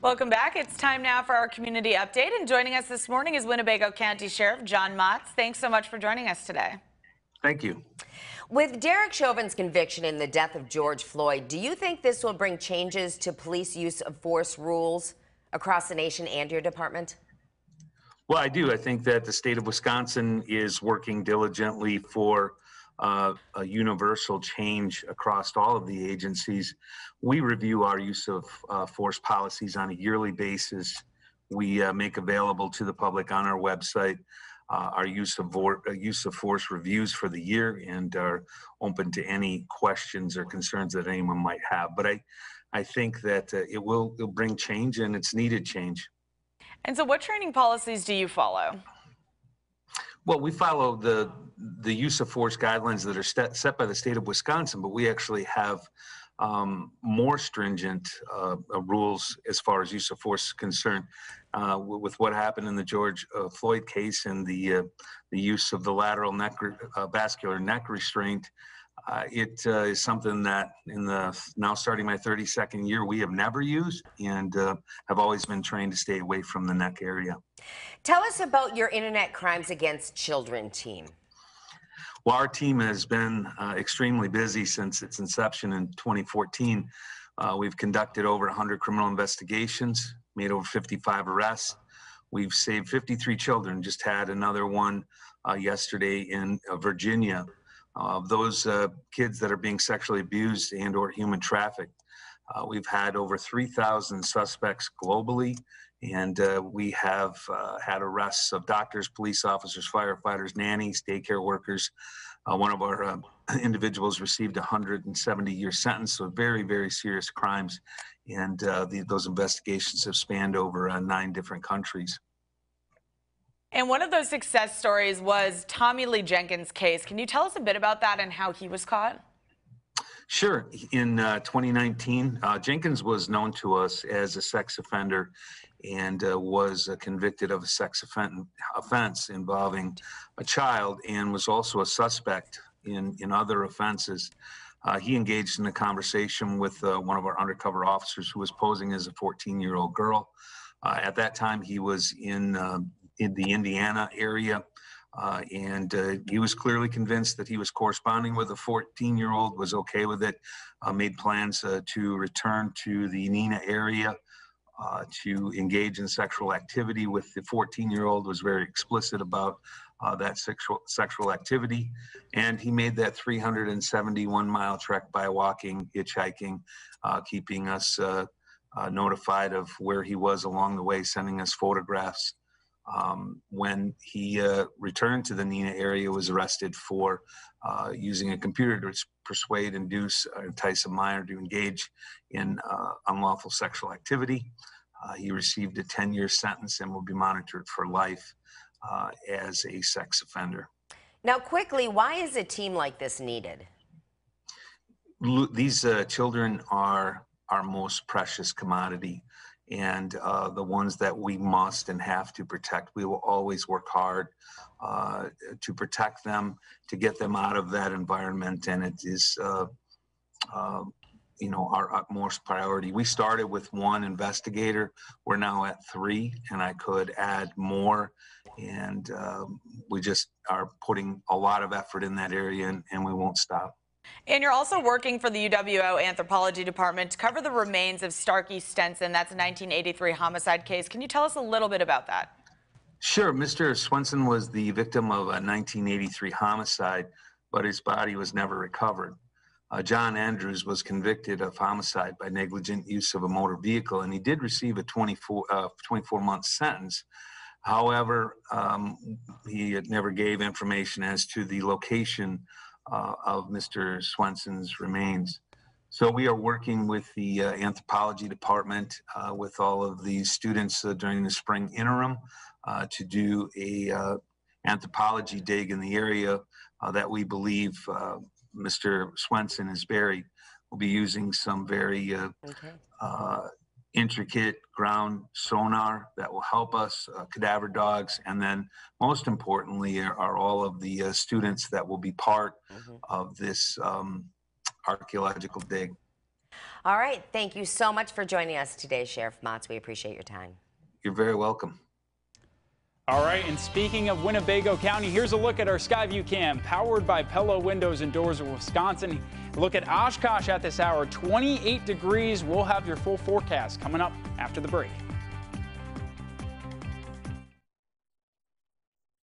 Welcome back. It's time now for our community update. And joining us this morning is Winnebago County Sheriff John Motz. Thanks so much for joining us today. Thank you. With Derek Chauvin's conviction in the death of George Floyd, do you think this will bring changes to police use of force rules across the nation and your department? Well, I do. I think that the state of Wisconsin is working diligently for a universal change across all of the agencies. We review our use of force policies on a yearly basis. We make available to the public on our website our use of force reviews for the year, and are open to any questions or concerns that anyone might have. But I think that it'll bring change, and it's needed change. And so what training policies do you follow? Well, we follow the use of force guidelines that are set by the state of Wisconsin, but we actually have more stringent rules as far as use of force is concerned. With what happened in the George Floyd case and the use of the lateral vascular neck restraint, it is something that in the now starting my 32nd year we have never used, and have always been trained to stay away from the neck area. Tell us about your Internet Crimes Against Children team. Well, our team has been extremely busy since its inception in 2014. We've conducted over 100 criminal investigations, made over 55 arrests. We've saved 53 children, just had another one yesterday in Virginia. Those kids that are being sexually abused and or human trafficked. We've had over 3,000 suspects globally, and we have had arrests of doctors, police officers, firefighters, nannies, daycare workers. One of our individuals received a 170-year sentence, so very, very serious crimes, and those investigations have spanned over 9 different countries. And one of those success stories was Tommy Lee Jenkins' case. Can you tell us a bit about that and how he was caught? Sure. In 2019, Jenkins was known to us as a sex offender and was convicted of a sex offense involving a child, and was also a suspect in other offenses. He engaged in a conversation with one of our undercover officers who was posing as a 14-year-old girl. At that time, he was in the Indiana area. And he was clearly convinced that he was corresponding with a 14-year-old, was okay with it, made plans to return to the Neenah area to engage in sexual activity with the 14-year-old, was very explicit about that sexual activity. And he made that 371-mile trek by walking, hitchhiking, keeping us notified of where he was along the way, sending us photographs. When he returned to the Neenah area, was arrested for using a computer to persuade, induce, or entice a minor to engage in unlawful sexual activity. He received a 10-year sentence and will be monitored for life as a sex offender. Now, quickly, why is a team like this needed? These children are our most precious commodity, and the ones that we must and have to protect. We will always work hard to protect them, to get them out of that environment, and it is our utmost priority. We started with 1 investigator. We're now at 3, and I could add more, and we just are putting a lot of effort in that area, and we won't stop. And you're also working for the UWO Anthropology Department to cover the remains of Starkey Stenson. That's a 1983 homicide case. Can you tell us a little bit about that? Sure. Mr. Swenson was the victim of a 1983 homicide, but his body was never recovered. John Andrews was convicted of homicide by negligent use of a motor vehicle, and he did receive a 24-month sentence. However, he never gave information as to the location of Mr. Swenson's remains. So we are working with the anthropology department with all of these students during the spring interim to do a anthropology dig in the area that we believe Mr. Swenson is buried. We'll be using some very intricate ground sonar that will help us, cadaver dogs, and then most importantly are all of the students that will be part of this archaeological dig. All right. Thank you so much for joining us today, Sheriff Motz. We appreciate your time. You're very welcome. All right, and speaking of Winnebago County, here's a look at our Skyview Cam, powered by Pello Windows and Doors of Wisconsin. Look at Oshkosh at this hour, 28 degrees. We'll have your full forecast coming up after the break.